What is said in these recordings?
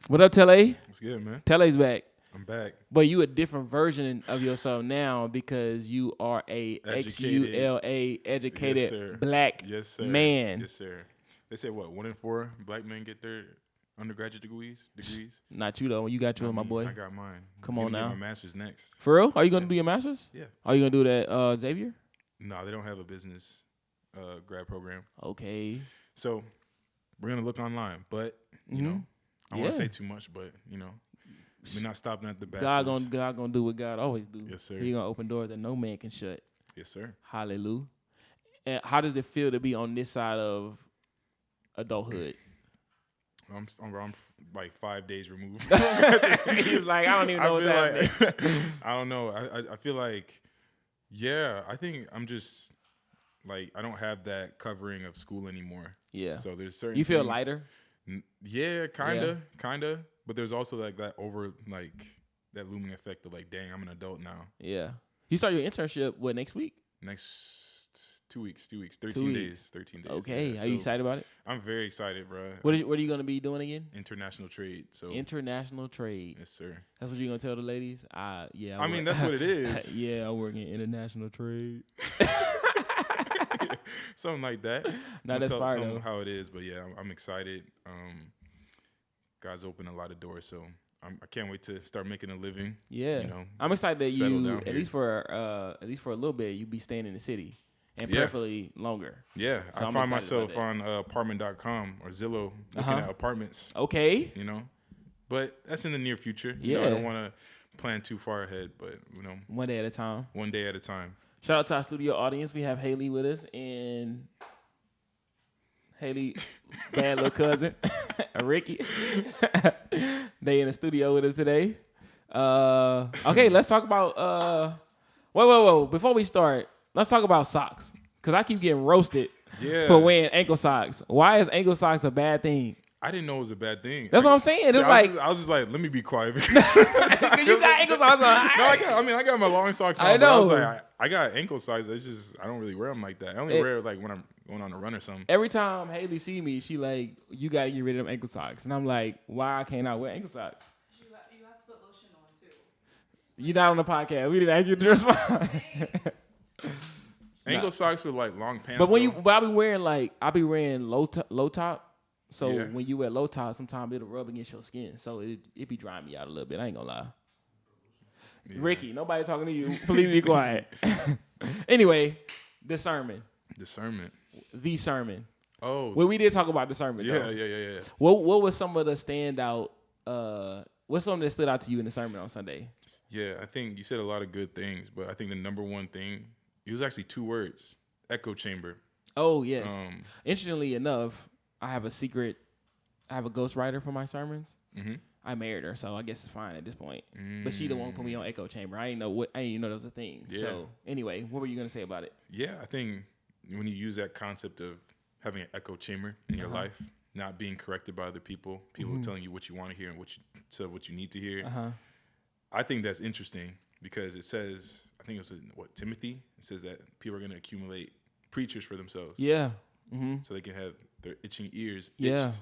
What up, Tele? What's good, man? Tele's back. I'm back. But you a different version of yourself now because you are a Educated. XULA Yes, educated sir. black Yes, sir. man. Yes, sir. They say what? 1 in 4 black men get their undergraduate degrees. Not you though. You got yours, Not my me. boy. I got mine. Come I'm on gonna now. get my master's next. For real? Are you gonna Yeah. do your masters? Yeah. Are you gonna do that, Xavier? No, they don't have a business grad program. Okay. So we're gonna look online, but you know, I don't want to say too much, but we're not stopping at the bachelor's. God gonna do what God always do. Yes, sir. He gonna open doors that no man can shut. Yes, sir. Hallelujah. And how does it feel to be on this side of adulthood? I'm like 5 days removed. He's like, I don't even know what's happening. I don't know. I feel like, yeah, I think I'm just like, I don't have that covering of school anymore. Yeah. So there's certain You feel things- lighter? Yeah, kind of. But there's also like that that looming effect of like, dang, I'm an adult now. Yeah. You start your internship, next week? Next 2 weeks, 13 days. Okay. Yeah. Are you excited about it? I'm very excited, bro. What are you going to be doing again? International trade. So International trade. yes, sir. That's what you're going to tell the ladies? Yeah. I mean, that's what it is. Yeah, I work in international trade. Something like that. No, that's fire, tell though. them how it is, but yeah, I'm excited. God's opened a lot of doors, so I can't wait to start making a living. Yeah, I'm excited that settle you down at least for a little bit you be staying in the city and Yeah. preferably longer. Yeah, So I I'm find excited myself about on apartment.com or Zillow looking at apartments. Okay. But that's in the near future. Yeah. I don't want to plan too far ahead, but One day at a time. one day at a time. Shout out to our studio audience. We have Haley with us and Haley, bad little cousin, Ricky. They in the studio with us today. Okay, let's talk about. Whoa! Before we start, let's talk about socks because I keep getting roasted for wearing ankle socks. Why is ankle socks a bad thing? I didn't know it was a bad thing. That's what I'm saying. It's I was just like, let me be quiet. You got ankle socks on. No, I got my long socks on. I know. But I was like, I got ankle socks. It's just I don't really wear them like that. I only wear it like when I'm going on a run or something. Every time Haley see me, she like, you gotta get rid of them ankle socks, and I'm like, why can't I wear ankle socks? You have to put lotion on too. You're not on the podcast. We didn't ask you to respond. Ankle socks with like long pants. But I be wearing low top. So Yeah. when you wear low top, sometimes it'll rub against your skin. So it be drying me out a little bit. I ain't gonna lie. Yeah. Ricky, nobody talking to you. Please be quiet. Anyway, the sermon. The sermon. Oh. Well, we did talk about the sermon. Yeah, though. yeah. What was some of the standout? What's something that stood out to you in the sermon on Sunday? Yeah, I think you said a lot of good things, but I think the number one thing, it was actually 2 words: echo chamber. Oh yes. Interestingly enough, I have a ghostwriter for my sermons. Mm-hmm. I married her, so I guess it's fine at this point. But she the one who put me on echo chamber. I didn't even know that was a thing. Yeah. So anyway, what were you gonna say about it? Yeah, I think when you use that concept of having an echo chamber in your life, not being corrected by other people telling you what you want to hear and what you need to hear, I think that's interesting because it says, I think it was in Timothy. It says that people are going to accumulate preachers for themselves. Yeah. So they can have their itching ears Yeah. itched.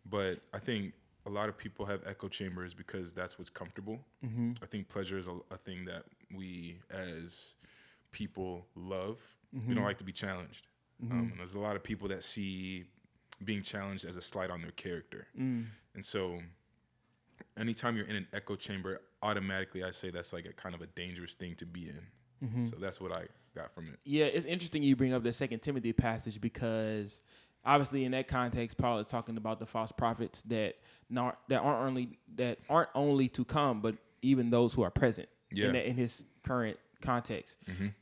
But I think a lot of people have echo chambers because that's what's comfortable. I think pleasure is a thing that we as people love. We don't like to be challenged. And there's a lot of people that see being challenged as a slight on their character. And so anytime you're in an echo chamber, automatically I say that's like a kind of a dangerous thing to be in. So that's what I got from it. Yeah, it's interesting you bring up the 2 Timothy passage because obviously in that context, Paul is talking about the false prophets that aren't only to come, but even those who are present in his current context.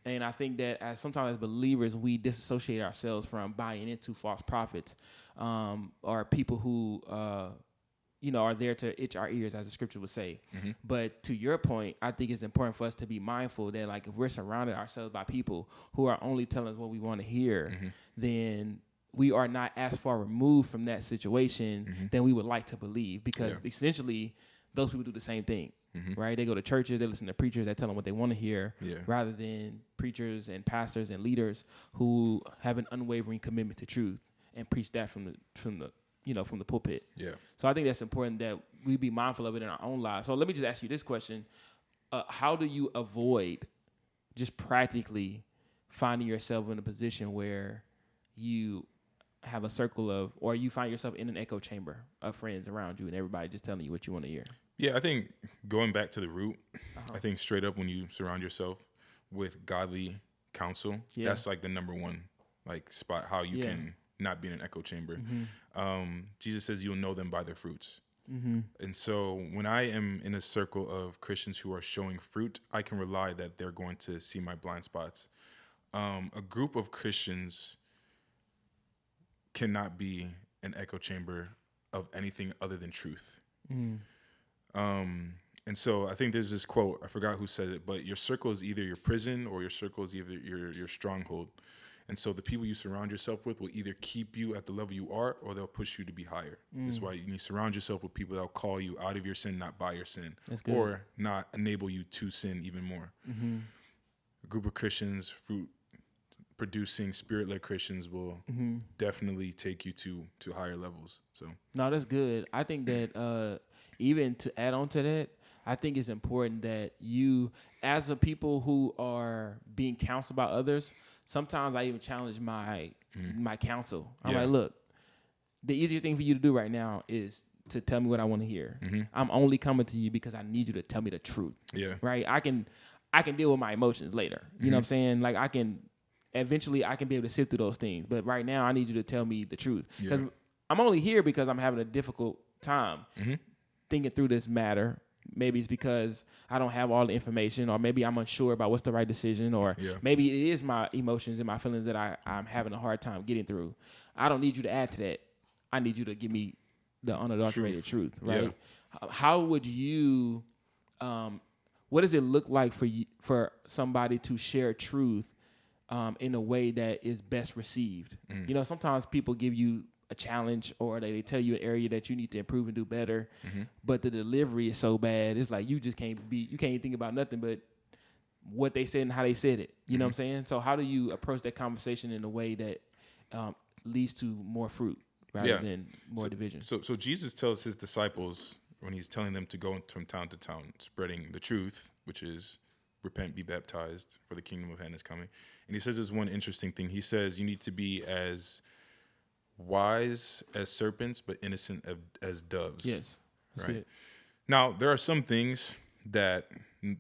And I think that sometimes as believers, we disassociate ourselves from buying into false prophets or people who are there to itch our ears, as the scripture would say. But to your point, I think it's important for us to be mindful that like if we're surrounded ourselves by people who are only telling us what we want to hear, then we are not as far removed from that situation than we would like to believe, because essentially those people do the same thing. Right? They go to churches, they listen to preachers that tell them what they want to hear, rather than preachers and pastors and leaders who have an unwavering commitment to truth and preach that from from the pulpit. Yeah. So I think that's important that we be mindful of it in our own lives. So let me just ask you this question. How do you avoid just practically finding yourself in a position where you have a circle of, or you find yourself in an echo chamber of friends around you and everybody just telling you what you want to hear? Yeah, I think going back to the root, I think straight up when you surround yourself with godly counsel, that's like the number one like spot how you can not be in an echo chamber. Jesus says you'll know them by their fruits. And so when I am in a circle of Christians who are showing fruit, I can rely that they're going to see my blind spots. A group of Christians cannot be an echo chamber of anything other than truth. And so I think there's this quote, I forgot who said it, but your circle is either your prison or your circle is either your stronghold. And so the people you surround yourself with will either keep you at the level you are or they'll push you to be higher. That's why you need to surround yourself with people that'll call you out of your sin, not by your sin, or not enable you to sin even more. A group of Christians, fruit-producing, spirit-led Christians will definitely take you to higher levels. So no, that's good. I think that even to add on to that, I think it's important that you, as a people who are being counseled by others, sometimes I even challenge my counsel. I'm like, look, the easier thing for you to do right now is to tell me what I want to hear. I'm only coming to you because I need you to tell me the truth. Yeah. Right? I can deal with my emotions later. You know what I'm saying? Like eventually I can be able to sift through those things. But right now I need you to tell me the truth. Because I'm only here because I'm having a difficult time thinking through this matter. Maybe it's because I don't have all the information, or maybe I'm unsure about what's the right decision, or maybe it is my emotions and my feelings that I'm having a hard time getting through. I don't need you to add to that. I need you to give me the unadulterated truth, right? Yeah. How would you, what does it look like for somebody to share truth in a way that is best received? Sometimes people give you a challenge, or they tell you an area that you need to improve and do better, but the delivery is so bad. It's like you can't even think about nothing but what they said and how they said it. You know what I'm saying? So how do you approach that conversation in a way that leads to more fruit rather than more division? So Jesus tells his disciples when he's telling them to go from town to town, spreading the truth, which is repent, be baptized, for the kingdom of heaven is coming. And he says this one interesting thing. He says you need to be as wise as serpents, but innocent as doves. Yes, that's good. Now, there are some things that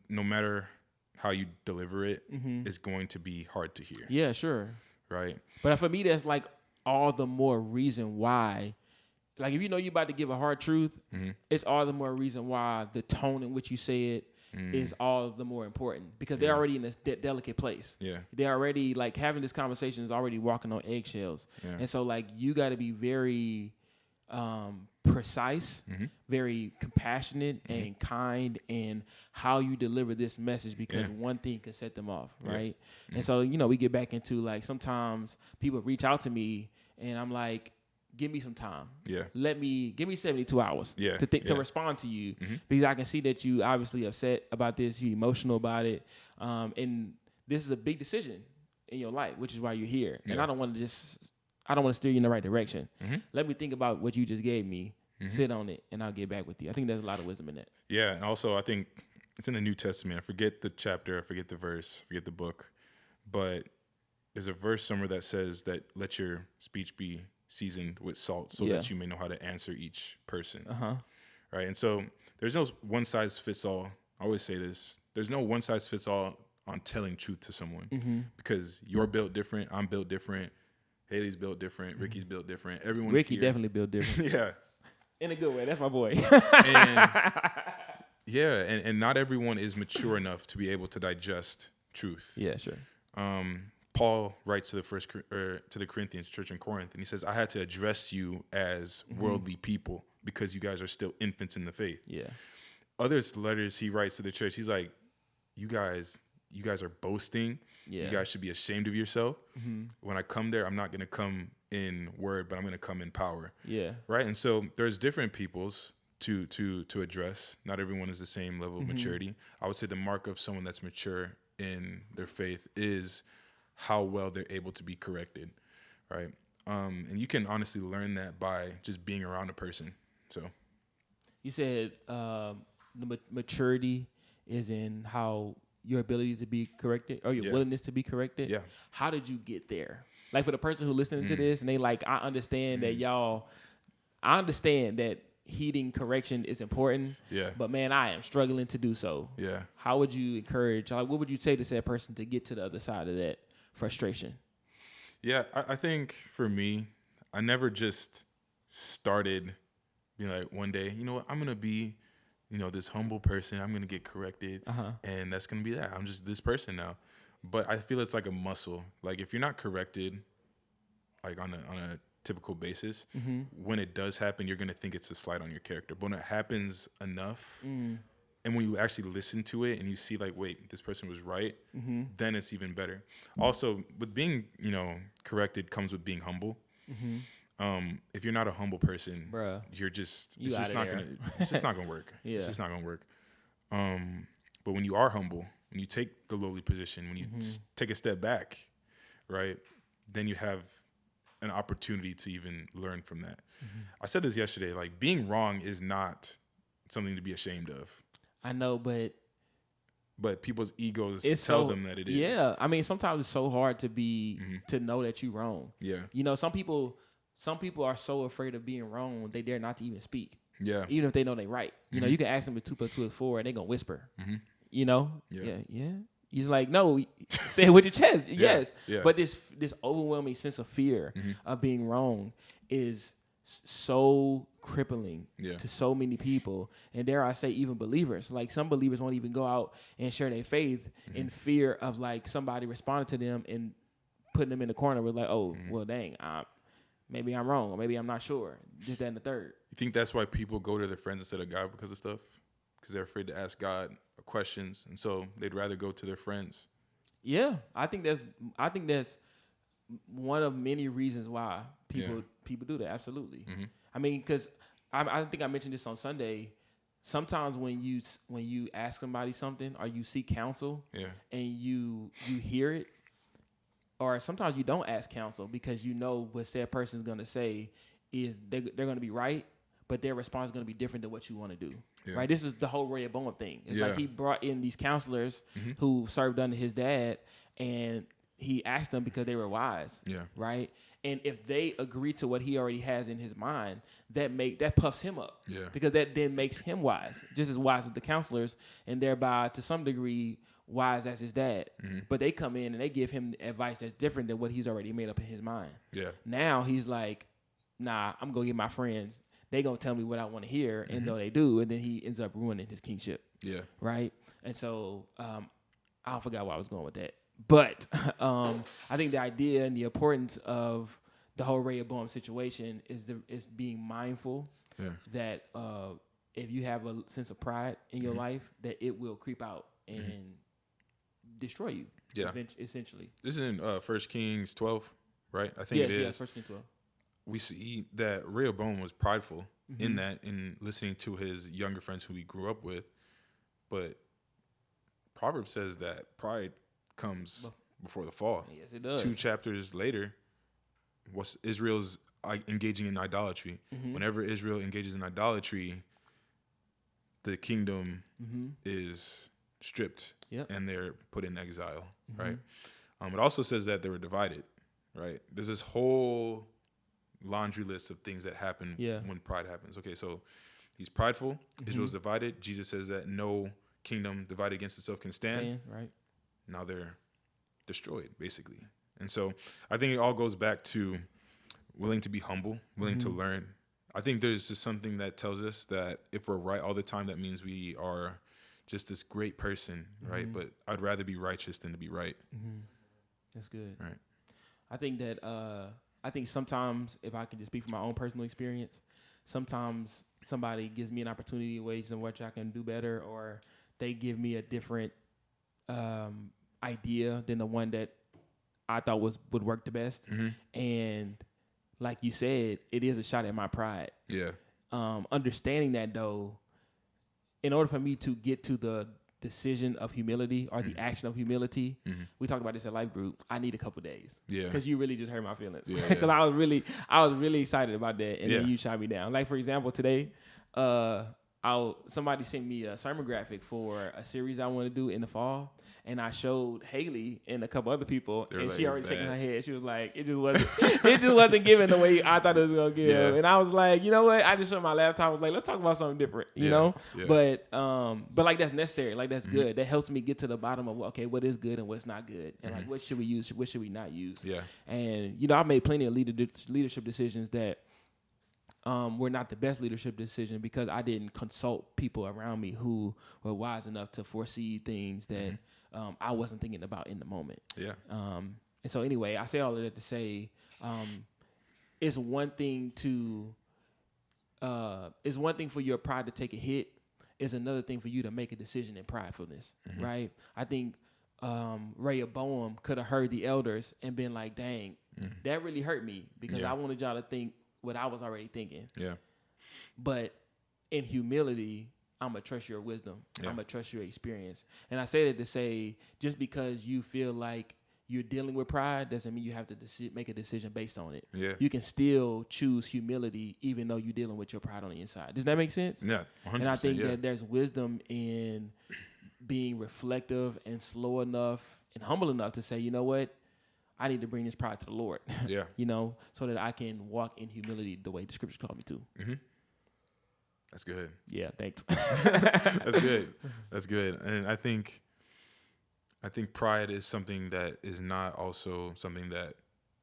no matter how you deliver it, is going to be hard to hear. Yeah, sure. Right? But for me, that's like all the more reason why. Like, if you know you're about to give a hard truth, it's all the more reason why the tone in which you say it is all the more important, because they're already in this delicate place. Yeah. They're already, like, having this conversation is already walking on eggshells. Yeah. And so, like, you got to be very precise, very compassionate and kind in how you deliver this message, because one thing can set them off, right? And so, we get back into, like, sometimes people reach out to me and I'm like, give me some time. Yeah. Give me 72 hours to respond to you, because I can see that you obviously upset about this, you emotional about it. And this is a big decision in your life, which is why you're here. Yeah. And I don't want to steer you in the right direction. Let me think about what you just gave me, sit on it, and I'll get back with you. I think there's a lot of wisdom in that. Yeah. And also I think it's in the New Testament. I forget the chapter, I forget the verse, I forget the book, but there's a verse somewhere that says that let your speech be seasoned with salt so that you may know how to answer each person. Right. And so there's no one size fits all. I always say this. There's no one size fits all on telling truth to someone, because you're built different. I'm built different. Haley's built different. Ricky's built different. Everyone Ricky definitely built different. Yeah. In a good way. That's my boy. And not everyone is mature enough to be able to digest truth. Yeah, sure. Paul writes to the Corinthians, church in Corinth, and he says, I had to address you as worldly people because you guys are still infants in the faith. Yeah. Other letters he writes to the church, he's like, you guys are boasting. Yeah. You guys should be ashamed of yourself. When I come there, I'm not going to come in word, but I'm going to come in power. Yeah. Right? And so there's different peoples to address. Not everyone is the same level of maturity. I would say the mark of someone that's mature in their faith is how well they're able to be corrected, right? And you can honestly learn that by just being around a person. So you said the maturity is in how your ability to be corrected or your willingness to be corrected. Yeah. How did you get there? Like for the person who listening to this and they like, I understand that I understand that heeding correction is important. Yeah. But man, I am struggling to do so. Yeah. How would you encourage, like what would you say to said person to get to the other side of that frustration? Yeah, I think for me, I never just started being like one day, you know what, I'm going to be, this humble person. I'm going to get corrected. And that's going to be that. I'm just this person now. But I feel it's like a muscle. Like if you're not corrected, like on a typical basis, when it does happen, you're going to think it's a slight on your character. But when it happens enough, and when you actually listen to it and you see like, wait, this person was right, then it's even better. Also, with being, corrected comes with being humble. If you're not a humble person, bruh, it's just not gonna work. Yeah. It's just not gonna work. But when you are humble, when you take the lowly position, when you take a step back, right, then you have an opportunity to even learn from that. I said this yesterday, like being wrong is not something to be ashamed of. I know, but people's egos tell them that it is. Yeah, I mean, sometimes it's so hard to be to know that you're wrong. Yeah, some people are so afraid of being wrong they dare not to even speak. Yeah, even if they know they're right. You can ask them if 2 + 2 is 4, and they're gonna whisper. Yeah. He's like, no, say it with your chest. Yes. Yeah. But this overwhelming sense of fear of being wrong is so crippling to so many people. And dare I say, even believers. Like some believers won't even go out and share their faith in fear of like somebody responding to them and putting them in the corner with like, oh, well, dang, maybe I'm wrong or maybe I'm not sure. Just that and the third. You think that's why people go to their friends instead of God because of stuff? Because they're afraid to ask God questions, and so they'd rather go to their friends. Yeah, I think that's one of many reasons why people do that. Absolutely. I mean, because I think I mentioned this on Sunday. Sometimes when you ask somebody something or you seek counsel, and you hear it, or sometimes you don't ask counsel because you know what said person is going to say is they're going to be right, but their response is going to be different than what you want to do. Right? This is the whole Rehoboam thing. It's like he brought in these counselors who served under his dad, and he asked them because they were wise. Right? And if they agree to what he already has in his mind, that puffs him up. Because that then makes him wise, just as wise as the counselors, and thereby to some degree wise as his dad. But they come in and they give him advice that's different than what he's already made up in his mind. Now he's like, nah, I'm going to get my friends. They going to tell me what I want to hear, and though they do, and then he ends up ruining his kingship. Right? And so I forgot where I was going with that. But I think the idea and the importance of the whole Rehoboam situation is being mindful that if you have a sense of pride in your life, that it will creep out and destroy you. Essentially. This is in 1 Kings 12, right? I think it is. Yes, 1 Kings 12. We see that Rehoboam was prideful in listening to his younger friends who he grew up with. But Proverbs says that pride comes before the fall. Yes, it does. 2 chapters later, Israel's engaging in idolatry. Whenever Israel engages in idolatry, the kingdom is stripped and they're put in exile, right? It also says that they were divided, right? There's this whole laundry list of things that happen when pride happens. Okay, so he's prideful. Israel's divided. Jesus says that no kingdom divided against itself can stand. Right. Now they're destroyed, basically. And so I think it all goes back to willing to be humble, willing to learn. I think there's just something that tells us that if we're right all the time, that means we are just this great person, right? But I'd rather be righteous than to be right. That's good. Right. I think that I think sometimes, if I can just speak from my own personal experience, sometimes somebody gives me an opportunity, ways in which I can do better, or they give me a different idea than the one that I thought would work the best. And like you said, it is a shot at my pride. Understanding that though, in order for me to get to the decision of humility or the action of humility, we talked about this at Lifegroup. I need a couple days. Yeah. Because you really just hurt my feelings. Yeah. Because I was really excited about that, and then you shot me down. Like, for example, today, somebody sent me a sermon graphic for a series I want to do in the fall, and I showed Haley and a couple other people, and she already shaking her head. She was like, it just wasn't given the way I thought it was gonna give. Yeah. And I was like, you know what? I just showed my laptop. I was like, let's talk about something different, you know? Yeah. But like that's necessary. Like that's good. That helps me get to the bottom of okay, what is good and what's not good, and like what should we use, what should we not use. Yeah. And you know, I've made plenty of leadership decisions that were not the best leadership decision because I didn't consult people around me who were wise enough to foresee things that I wasn't thinking about in the moment. Yeah. And so anyway, I say all of that to say it's one thing for your pride to take a hit. It's another thing for you to make a decision in pridefulness, right? I think Rehoboam could have heard the elders and been like, dang, that really hurt me because I wanted y'all to think what I was already thinking. Yeah. But in humility, I'm going to trust your wisdom. Yeah. I'm going to trust your experience. And I say that to say, just because you feel like you're dealing with pride doesn't mean you have to make a decision based on it. Yeah. You can still choose humility even though you're dealing with your pride on the inside. Does that make sense? Yeah, 100%. And I think that there's wisdom in being reflective and slow enough and humble enough to say, you know what? I need to bring this pride to the Lord. Yeah. You know, so that I can walk in humility the way the scriptures call me to. Mm-hmm. That's good. Yeah, thanks. That's good. That's good. And I think pride is something that is not also something that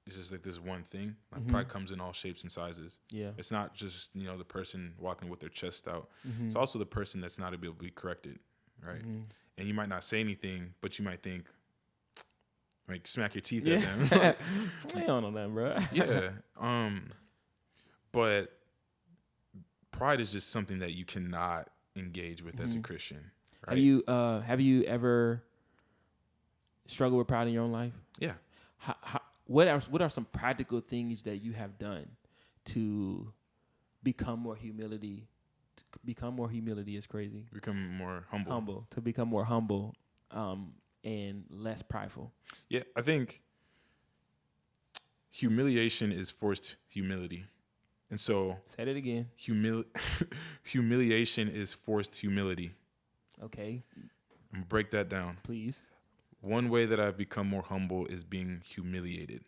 is just like this one thing. Like pride comes in all shapes and sizes. Yeah. It's not just, you know, the person walking with their chest out. It's also the person that's not able to be corrected, right? And you might not say anything, but you might think, like, smack your teeth at them. I don't know that, bro. Yeah. But pride is just something that you cannot engage with as a Christian. Right? Have you ever struggled with pride in your own life? Yeah. What are some practical things that you have done to become more humility? Become more humility is crazy. Become more humble. To become more humble. And less prideful. Yeah, I think humiliation is forced humility. And so... Say it again. Humiliation is forced humility. Okay. I'm going to break that down. Please. One way that I've become more humble is being humiliated.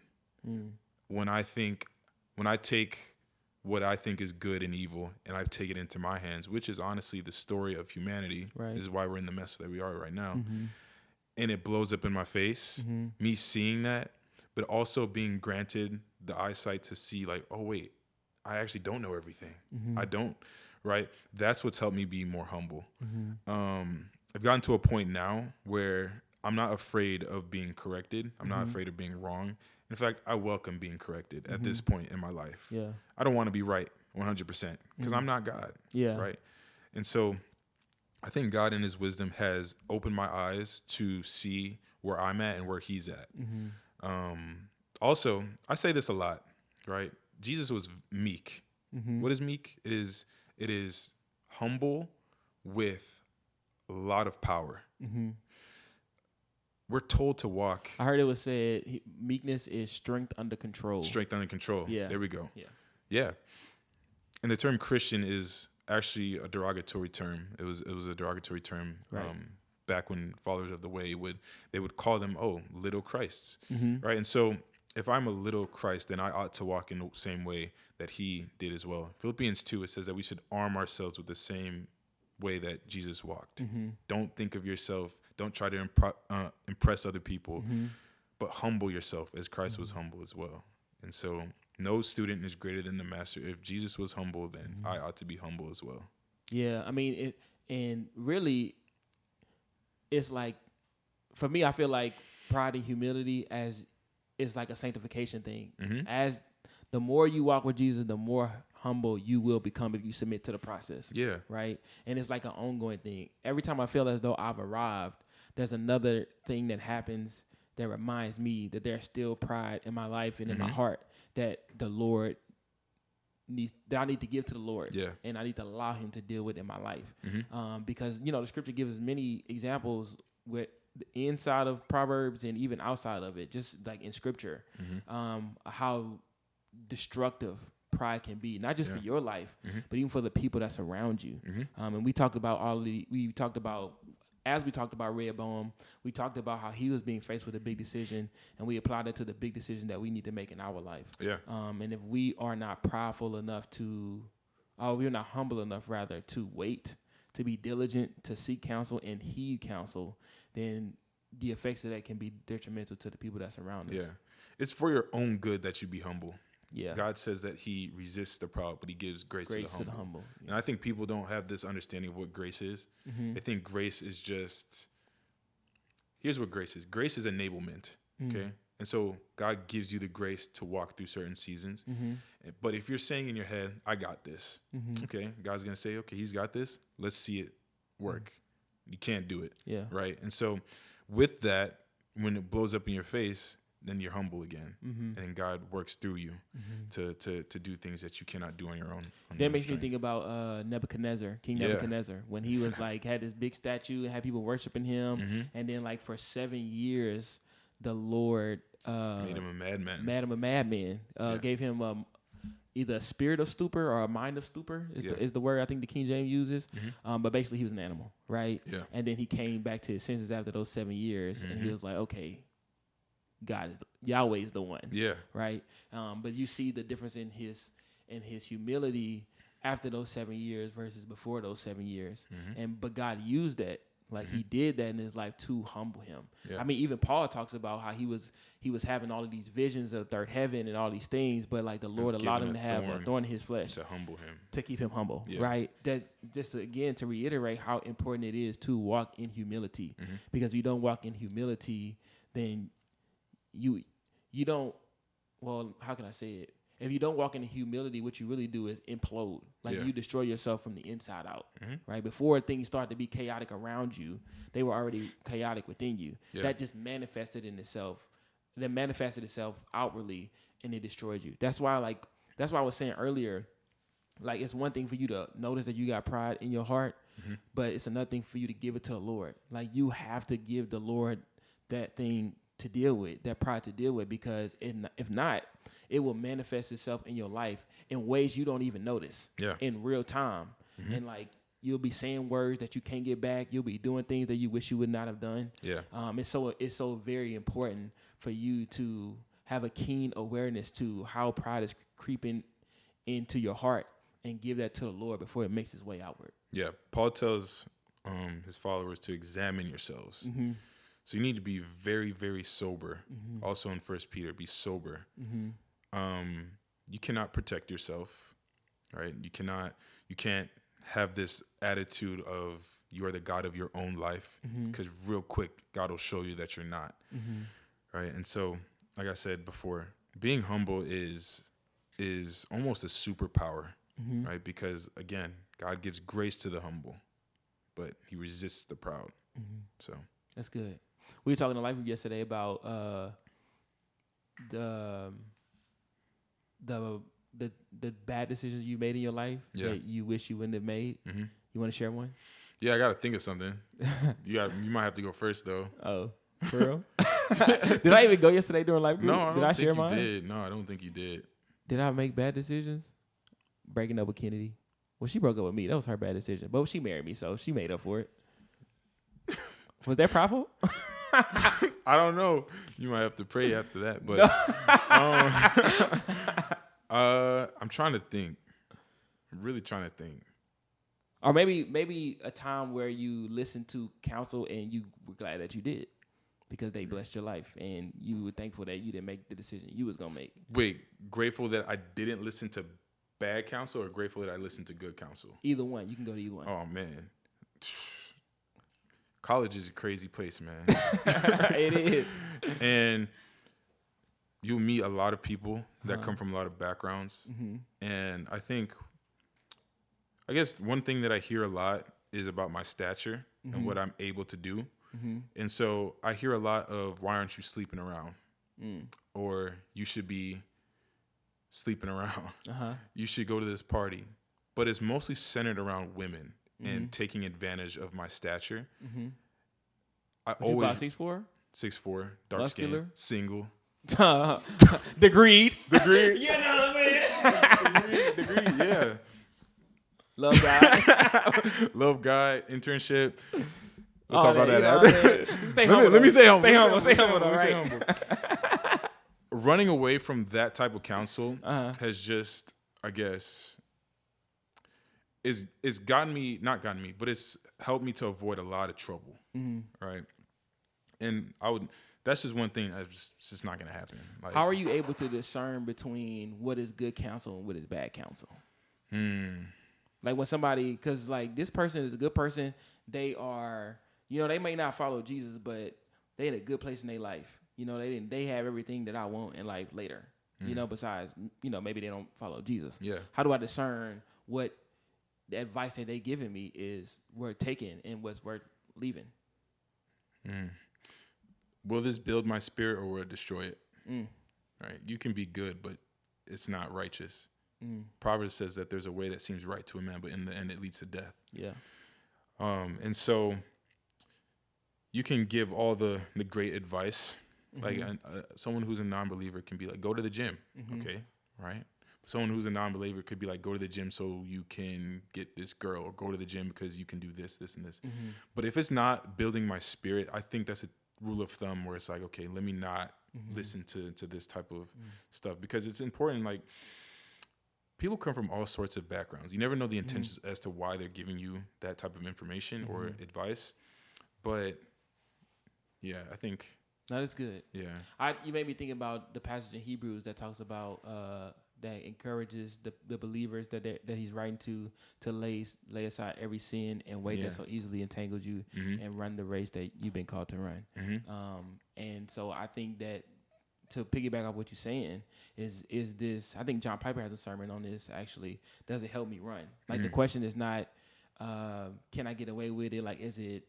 When I take what I think is good and evil and I take it into my hands, which is honestly the story of humanity, right. Is why we're in the mess that we are right now. And it blows up in my face, me seeing that, but also being granted the eyesight to see like, oh, wait, I actually don't know everything. I don't, right? That's what's helped me be more humble. I've gotten to a point now where I'm not afraid of being corrected. I'm not afraid of being wrong. In fact, I welcome being corrected at this point in my life. Yeah. I don't want to be right 100% because I'm not God, right? And so I think God in his wisdom has opened my eyes to see where I'm at and where he's at. Also, I say this a lot, right? Jesus was meek. What is meek? It is humble with a lot of power. We're told to walk. I heard it was said meekness is strength under control. Strength under control. Yeah. There we go. Yeah. And the term Christian is actually a derogatory term. It was a derogatory term right. Back when followers of the way they would call them little Christs, right? And so if I'm a little Christ, then I ought to walk in the same way that he did as well. Philippians 2, it says that we should arm ourselves with the same way that Jesus walked. Don't think of yourself. Don't try to impress other people, but humble yourself as Christ was humble as well. And so no student is greater than the master. If Jesus was humble, then I ought to be humble as well. Yeah, I mean, and really, it's like, for me, I feel like pride and humility is like a sanctification thing. As the more you walk with Jesus, the more humble you will become if you submit to the process. Yeah. Right? And it's like an ongoing thing. Every time I feel as though I've arrived, there's another thing that happens that reminds me that there's still pride in my life and in my heart that the Lord I need to give to the Lord. Yeah. And I need to allow him to deal with in my life. Because, the scripture gives us many examples with the inside of Proverbs and even outside of it, just like in scripture, how destructive pride can be, not just for your life, but even for the people that's around you. And we talked about as we talked about Rehoboam, we talked about how he was being faced with a big decision, and we applied it to the big decision that we need to make in our life. Yeah. And if we are not prideful enough we're not humble enough, rather, to wait, to be diligent, to seek counsel and heed counsel, then the effects of that can be detrimental to the people that's around us. Yeah. It's for your own good that you be humble. Yeah. God says that he resists the proud, but he gives grace to the humble. Yeah. And I think people don't have this understanding of what grace is. They think grace is just, here's what grace is. Grace is enablement, okay? And so God gives you the grace to walk through certain seasons. But if you're saying in your head, I got this, okay? God's going to say, okay, he's got this. Let's see it work. You can't do it, right? And so with that, when it blows up in your face, then you're humble again, and God works through you to do things that you cannot do on your own. That makes me think about Nebuchadnezzar, King Nebuchadnezzar, when he was like had this big statue and had people worshiping him, and then like for 7 years, the Lord made him a madman. Gave him either a spirit of stupor or a mind of stupor is the word I think the King James uses. But basically, he was an animal, right? Yeah. And then he came back to his senses after those 7 years, and he was like, okay, Yahweh is the one. Yeah. Right. But you see the difference in his humility after those 7 years versus before those 7 years. But God used that. Like he did that in his life to humble him. Yeah. I mean, even Paul talks about how he was having all of these visions of third heaven and all these things, but like the Lord allowed him to have a thorn in his flesh to humble him, to keep him humble. Yeah. Right. That's just again to reiterate how important it is to walk in humility, because if you don't walk in humility, then you don't, well, how can I say it? If you don't walk in humility, what you really do is implode. Like you destroy yourself from the inside out, right? Before things start to be chaotic around you, they were already chaotic within you. Yeah. That just manifested itself outwardly, and it destroyed you. That's why I was saying earlier, like it's one thing for you to notice that you got pride in your heart, but it's another thing for you to give it to the Lord. Like you have to give the Lord that thing to deal with, that pride to deal with, because if not, it will manifest itself in your life in ways you don't even notice in real time. And like you'll be saying words that you can't get back. You'll be doing things that you wish you would not have done. Yeah. It's so very important for you to have a keen awareness to how pride is creeping into your heart and give that to the Lord before it makes its way outward. Yeah. Paul tells his followers to examine yourselves. So you need to be very, very sober. Also in 1 Peter, be sober. You cannot protect yourself, right? You can't have this attitude of you are the God of your own life, because real quick, God will show you that you're not, right? And so, like I said before, being humble is almost a superpower, right? Because again, God gives grace to the humble, but he resists the proud. So that's good. We were talking to Lifegroup yesterday about the bad decisions you made in your life that you wish you wouldn't have made. You want to share one? Yeah, I got to think of something. You might have to go first though. Oh, for real? Did I even go yesterday during Lifegroup? No, did I share mine? Did. No, I don't think you did. Did I make bad decisions? Breaking up with Kennedy. Well, she broke up with me. That was her bad decision. But she married me, so she made up for it. Was that prideful? I don't know. You might have to pray after that, but I'm trying to think. I'm really trying to think. Or maybe a time where you listened to counsel and you were glad that you did, because they blessed your life and you were thankful that you didn't make the decision you was gonna make. Wait, grateful that I didn't listen to bad counsel, or grateful that I listened to good counsel? Either one. You can go to either one. Oh man. College is a crazy place, man. It is. And you'll meet a lot of people that come from a lot of backgrounds. And I guess one thing that I hear a lot is about my stature and what I'm able to do. And so I hear a lot of, why aren't you sleeping around? Or you should be sleeping around. You should go to this party. But it's mostly centered around women and taking advantage of my stature. I always 6'4"? 6'4", dark skin, single. Degreed. Degree. You know what I'm saying? Degree, yeah. Love guy. Love guy, internship. We'll All talk about that, that after. Stay humble. Let me stay humble. Stay humble, Let me stay right? humble. Running away from that type of counsel has just, I guess, it's gotten me, not gotten me, but it's helped me to avoid a lot of trouble, right? And that's just one thing it's just not going to happen. Like, how are you able to discern between what is good counsel and what is bad counsel? Like when somebody, because like this person is a good person, they are, they may not follow Jesus, but they in a good place in their life. They have everything that I want in life later. Besides, maybe they don't follow Jesus. Yeah. How do I discern what the advice that they giving me is worth taking and what's worth leaving? Will this build my spirit or will it destroy it? Right. You can be good, but it's not righteous. Proverbs says that there's a way that seems right to a man, but in the end it leads to death. Yeah. And so you can give all the great advice. Like someone who's a non-believer can be like, go to the gym. Okay. Right. Someone who's a non-believer could be like, go to the gym so you can get this girl, or go to the gym because you can do this, this, and this. But if it's not building my spirit, I think that's a rule of thumb where it's like, okay, let me not listen to this type of stuff, because it's important. Like, people come from all sorts of backgrounds. You never know the intentions as to why they're giving you that type of information or advice. But yeah, I think that is good. Yeah. You made me think about the passage in Hebrews that talks about that encourages the believers that he's writing to lay aside every sin and weight that so easily entangles you and run the race that you've been called to run. And so I think that, to piggyback off what you're saying, is this, I think John Piper has a sermon on this actually. Does it help me run? Like the question is not, can I get away with it? Like, is it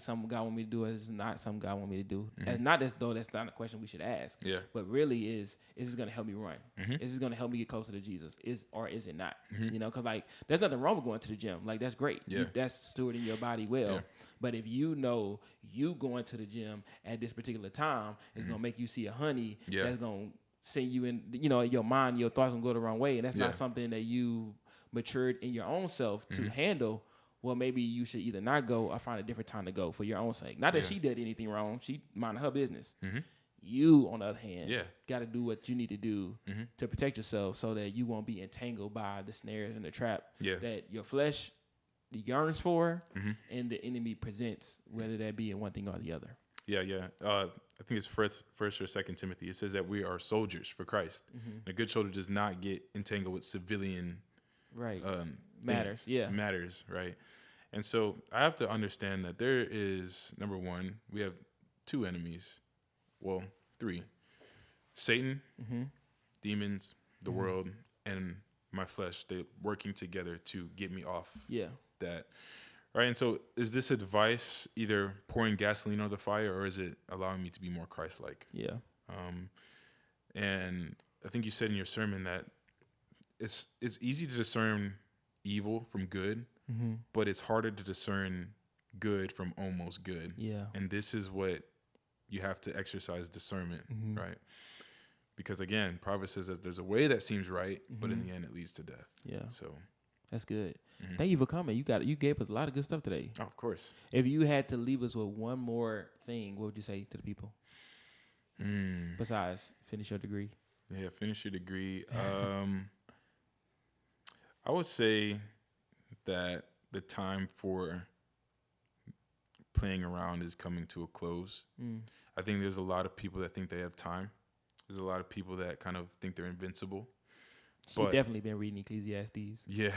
something God want me to do, or is it not something God want me to do? As not as though that's not a question we should ask. Yeah. But really is this going to help me run? Is this going to help me get closer to Jesus? Or is it not? Because like there's nothing wrong with going to the gym. Like that's great. Yeah. That's stewarding your body well. Yeah. But if you going to the gym at this particular time is going to make you see a honey that's going to send you in, your mind, your thoughts going to go the wrong way. And that's not something that you matured in your own self to handle. Well, maybe you should either not go or find a different time to go for your own sake. Not that she did anything wrong. She minded her business. You, on the other hand, got to do what you need to do to protect yourself so that you won't be entangled by the snares and the trap that your flesh yearns for and the enemy presents, whether that be in one thing or the other. Yeah. I think it's first or 2 Timothy. It says that we are soldiers for Christ. A good soldier does not get entangled with civilian matters. Matters, right? And so I have to understand that there is, number one, we have two enemies. Well, three. Satan, demons, the world, and my flesh. They're working together to get me off that. Right? And so is this advice either pouring gasoline on the fire, or is it allowing me to be more Christ-like? Yeah. And I think you said in your sermon that it's easy to discern evil from good, but it's harder to discern good from almost good. Yeah. And this is what you have to exercise discernment, right? Because again, Proverbs says that there's a way that seems right, but in the end it leads to death. Yeah. So that's good. Thank you for coming. You gave us a lot of good stuff today. Oh, of course. If you had to leave us with one more thing, what would you say to the people? Besides finish your degree. Yeah, finish your degree. I would say that the time for playing around is coming to a close. I think there's a lot of people that think they have time. There's a lot of people that kind of think they're invincible. You've definitely been reading Ecclesiastes. Yeah,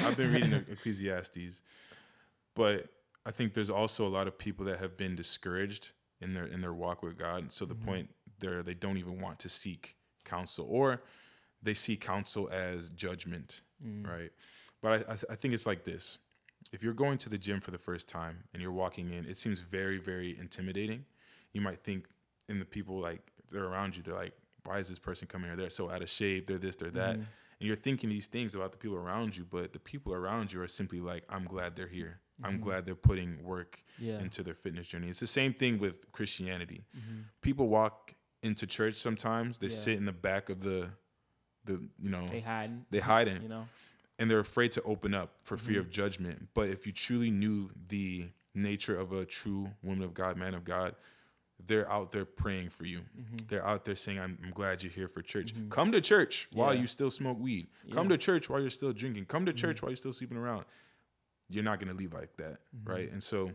I've been reading Ecclesiastes. But I think there's also a lot of people that have been discouraged in their walk with God. So the point there, they don't even want to seek counsel, or they see counsel as judgment, right? But I think it's like this. If you're going to the gym for the first time and you're walking in, it seems very, very intimidating. You might think, and the people like they're around you, they're like, why is this person coming here? They're so out of shape. They're this, they're that. And you're thinking these things about the people around you, but the people around you are simply like, I'm glad they're here. I'm glad they're putting work into their fitness journey. It's the same thing with Christianity. People walk into church sometimes. They sit in the back of the they hiding, and they're afraid to open up for fear of judgment. But if you truly knew the nature of a true woman of God, man of God, they're out there praying for you. They're out there saying, I'm glad you're here for church. Come to church while you still smoke weed. Come to church while you're still drinking. Come to church while you're still sleeping around. You're not going to lead like that, right? And so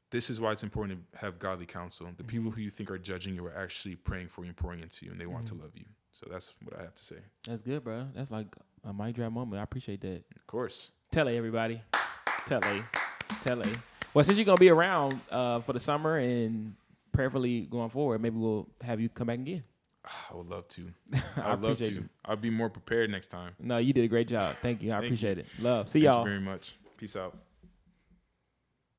this is why it's important to have godly counsel. The people who you think are judging you are actually praying for you and pouring into you, and they want to love you. So that's what I have to say. That's good, bro. That's like a mic drop moment. I appreciate that. Of course. Tele, everybody. Tele. Well, since you're going to be around for the summer and prayerfully going forward, maybe we'll have you come back again. I would love to. I'd love to. I'll be more prepared next time. No, you did a great job. Thank you. I appreciate it. Love. See y'all. y'all. Thank you very much. Peace out.